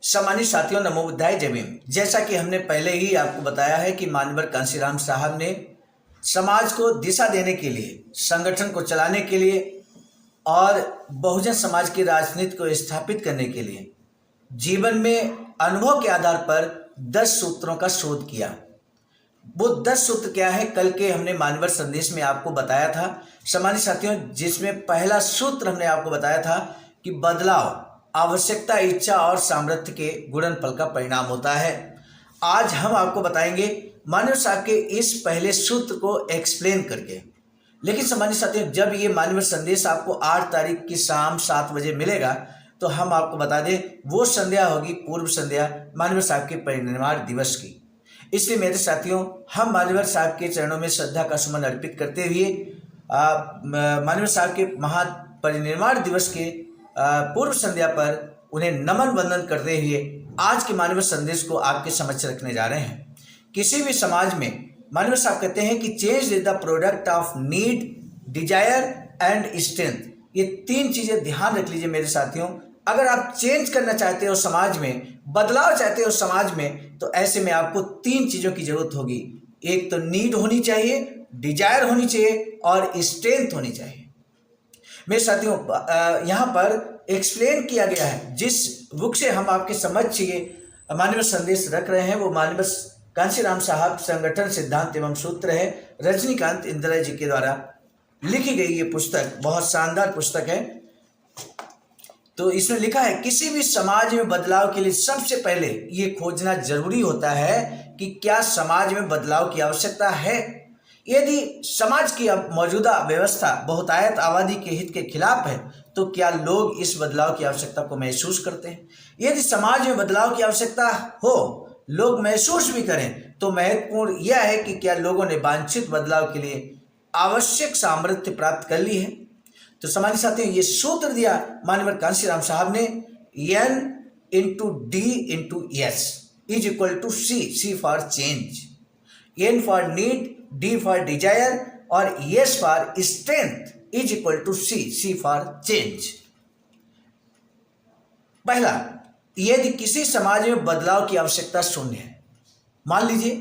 सम्मानित साथियों, नमो बुद्धाय, जय भीम। जैसा कि हमने पहले ही आपको बताया है कि मानवर कांशीराम साहब ने समाज को दिशा देने के लिए, संगठन को चलाने के लिए और बहुजन समाज की राजनीति को स्थापित करने के लिए जीवन में अनुभव के आधार पर 10 सूत्रों का शोध किया। वो 10 सूत्र क्या है, कल के हमने मानवर संदेश में आपको बताया था सम्मानित साथियों, जिसमें पहला सूत्र हमने आपको बताया था कि बदलाव आवश्यकता, इच्छा और सामर्थ्य के गुणनफल का परिणाम होता है। आज हम आपको बताएंगे मानव साहब के इस पहले सूत्र को एक्सप्लेन करके। लेकिन सम्मानित साथियों, जब ये मानव संदेश आपको 8 तारीख की शाम 7 बजे मिलेगा तो हम आपको बता दें वो संध्या होगी पूर्व संध्या मानव साहब के परिनिर्वाण दिवस की। इसलिए मेरे साथियों, हम मानवर साहब के चरणों में श्रद्धा का सुमन अर्पित करते हुए मानवर साहब के महापरिनिर्वाण दिवस के पूर्व संध्या पर उन्हें नमन वंदन करते हुए आज के मानव संदेश को आपके समक्ष रखने जा रहे हैं। किसी भी समाज में मानव साहब कहते हैं कि change is the product of need, desire and strength. ये 3 चीजें ध्यान रख लीजिए मेरे साथियों। अगर आप चेंज करना चाहते हो समाज में, बदलाव चाहते हो समाज में, तो ऐसे में आपको 3 चीजों की जरूरत होगी। एक तो नीड होनी चाहिए, डिजायर होनी चाहिए और स्ट्रेंथ होनी चाहिए। मेरे साथियों, यहाँ पर एक्सप्लेन किया गया है, जिस बुक से हम आपके समक्ष ये मानव संदेश रख रहे हैं वो मानव कांशीराम साहब संगठन सिद्धांत एवं सूत्र है, रजनीकांत इंदिरा जी के द्वारा लिखी गई ये पुस्तक बहुत शानदार पुस्तक है। तो इसमें लिखा है, किसी भी समाज में बदलाव के लिए सबसे पहले ये खोजना जरूरी होता है कि क्या समाज में बदलाव की आवश्यकता है। यदि समाज की अब मौजूदा व्यवस्था बहुतायत आबादी के हित के खिलाफ है तो क्या लोग इस बदलाव की आवश्यकता को महसूस करते हैं। यदि समाज में बदलाव की आवश्यकता हो, लोग महसूस भी करें, तो महत्वपूर्ण यह है कि क्या लोगों ने वांछित बदलाव के लिए आवश्यक सामर्थ्य प्राप्त कर ली है। तो सम्मानित साथियों, ये सूत्र दिया मानवर कांशीराम साहब ने, N × D × S is equal to C for change, N for need, D for desire और S for strength is equal to C for change. पहला, यदि किसी समाज में बदलाव की आवश्यकता शून्य है, मान लीजिए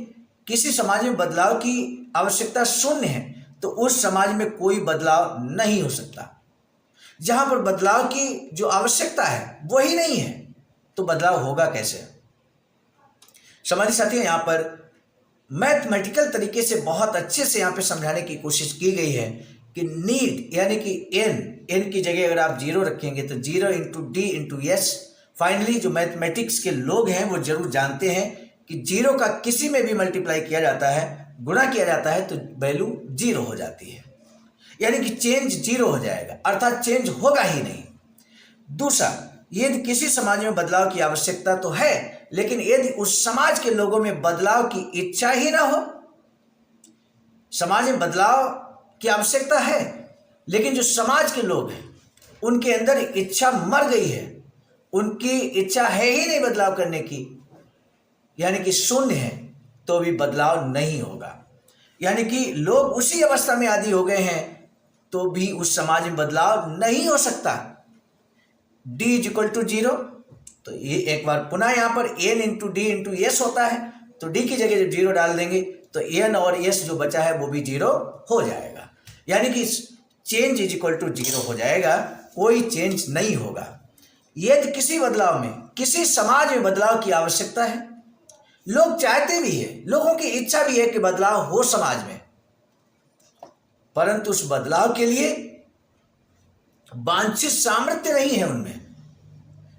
किसी समाज में बदलाव की आवश्यकता शून्य है, तो उस समाज में कोई बदलाव नहीं हो सकता। जहां पर बदलाव की जो आवश्यकता है वही नहीं है तो बदलाव होगा कैसे। सम्मानित साथियों, यहां पर मैथमेटिकल तरीके से बहुत अच्छे से यहां पे समझाने की कोशिश की गई है कि नीड यानी कि n की जगह अगर आप 0 रखेंगे तो 0 × D × S। फाइनली जो मैथमेटिक्स के लोग हैं वो जरूर जानते हैं कि 0 का किसी में भी मल्टीप्लाई किया जाता है, गुणा किया जाता है तो वैल्यू 0 हो जाती है, यानी कि चेंज 0 हो जाएगा, अर्थात चेंज होगा ही नहीं। दूसरा, यदि किसी समाज में बदलाव की आवश्यकता तो है, लेकिन यदि उस समाज के लोगों में बदलाव की इच्छा ही ना हो, समाज में बदलाव की आवश्यकता है लेकिन जो समाज के लोग हैं उनके अंदर इच्छा मर गई है, उनकी इच्छा है ही नहीं बदलाव करने की, यानी कि शून्य है, तो भी बदलाव नहीं होगा। यानी कि लोग उसी अवस्था में आदी हो गए हैं तो भी उस समाज में बदलाव नहीं हो सकता। D = 0, तो ये एक बार पुनः यहाँ पर N × D × S होता है, तो D की जगह जब 0 डाल देंगे तो N और S जो बचा है वो भी 0 हो जाएगा, यानी कि चेंज = 0 हो जाएगा, कोई चेंज नहीं होगा। यदि किसी बदलाव में, किसी समाज में बदलाव की आवश्यकता है, लोग चाहते भी है, लोगों की इच्छा भी है कि बदलाव हो समाज में, परंतु उस बदलाव के लिए वांछित सामर्थ्य नहीं है, उनमें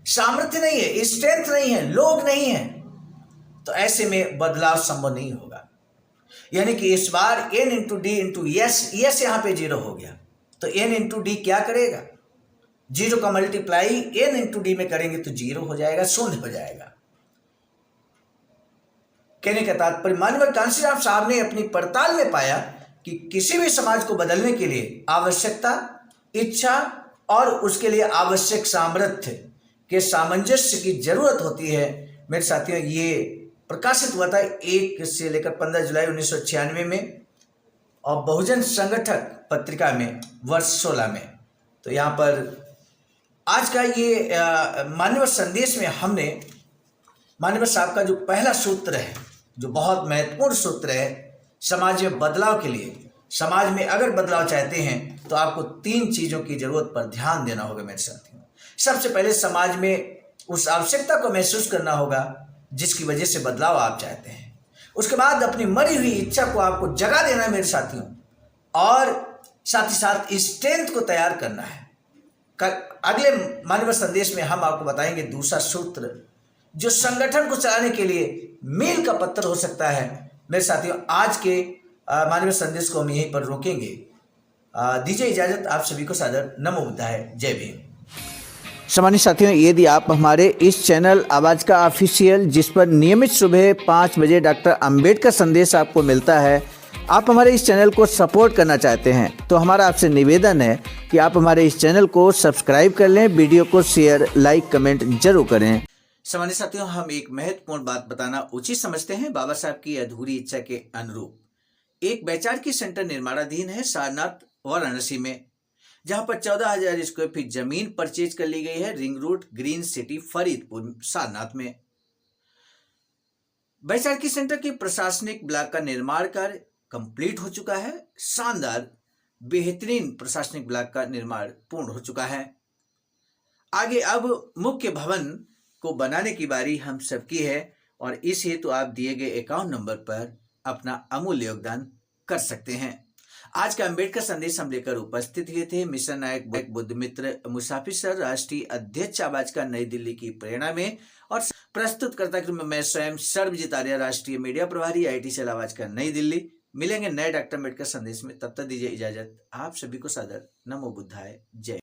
सामर्थ्य नहीं है, स्ट्रेंथ नहीं है, लोग नहीं है, तो ऐसे में बदलाव संभव नहीं होगा। यानी कि इस बार N × D × S यहां पे 0 हो गया, तो N × D क्या करेगा, 0 का मल्टीप्लाई N × D में करेंगे तो 0 हो जाएगा, शून्य हो जाएगा। कहने का तात्पर्य, मानवर कांशीराम साहब ने अपनी पड़ताल में पाया कि किसी भी समाज को बदलने के लिए आवश्यकता, इच्छा और उसके लिए आवश्यक सामर्थ्य के सामंजस्य की जरूरत होती है। मेरे साथियों, ये प्रकाशित हुआ था 1 से लेकर 15 जुलाई 1996 में और बहुजन संगठक पत्रिका में वर्ष 16 में। तो यहाँ पर आज का ये मानव संदेश में हमने माननीय साहब का जो पहला सूत्र है, जो बहुत महत्वपूर्ण सूत्र है समाज में बदलाव के लिए, समाज में अगर बदलाव चाहते हैं तो आपको 3 चीज़ों की जरूरत पर ध्यान देना होगा मेरे साथियों। सबसे पहले समाज में उस आवश्यकता को महसूस करना होगा जिसकी वजह से बदलाव आप चाहते हैं। उसके बाद अपनी मरी हुई इच्छा को आपको जगा देना है मेरे साथियों, और साथ ही साथ स्ट्रेंथ को तैयार करना है। अगले मानवीय संदेश में हम आपको बताएंगे दूसरा सूत्र जो संगठन को चलाने के लिए मील का पत्थर हो सकता है। मेरे साथियों, आज के मानवीय संदेश को हम यहीं पर रोकेंगे। दीजिए इजाजत, आप सभी को सादर नमो बुद्धाय, जय भीम। सम्मानित साथियों, यदि आप हमारे इस चैनल आवाज़ का ऑफिशियल, जिस पर नियमित सुबह 5 बजे डॉक्टर अंबेडकर संदेश आपको मिलता है, आप हमारे इस चैनल को सपोर्ट करना चाहते हैं तो हमारा आपसे निवेदन है कि आप हमारे इस चैनल को सब्सक्राइब कर लें, वीडियो को शेयर, लाइक, कमेंट जरूर करें। सम्मानित साथियों, हम एक महत्वपूर्ण बात बताना उचित समझते हैं। बाबा साहब की अधूरी इच्छा के अनुरूप एक वैचारिक सेंटर निर्माणाधीन है सारनाथ वाराणसी में, जहां पर 14,000 स्क्वायर फीट जमीन परचेज कर ली गई है ring road, green city, Faridpur, Sarnath में। वैचारिक सेंटर के प्रशासनिक ब्लॉक का निर्माण कार्य कंप्लीट हो चुका है। शानदार बेहतरीन प्रशासनिक ब्लॉक का निर्माण पूर्ण हो चुका है। आगे अब मुख्य भवन को बनाने की बारी हम सबकी है, और इस हेतु आप दिए गए अकाउंट नंबर पर अपना अमूल्य योगदान कर सकते हैं। आज का अंबेडकर संदेश हम लेकर उपस्थित हुए थे मिशन नायक बुद्ध मित्र मुसाफिर सर, राष्ट्रीय अध्यक्ष आवाज का नई दिल्ली की प्रेरणा में, और प्रस्तुतकर्ता के रूप में मैं स्वयं सर्वजीत आर्य, राष्ट्रीय मीडिया प्रभारी, IIT सेल आवाज का नई दिल्ली। मिलेंगे नए डॉक्टर अंबेडकर संदेश में, तब तक दीजिए इजाजत। आप सभी को सादर नमो बुद्धाय, जय।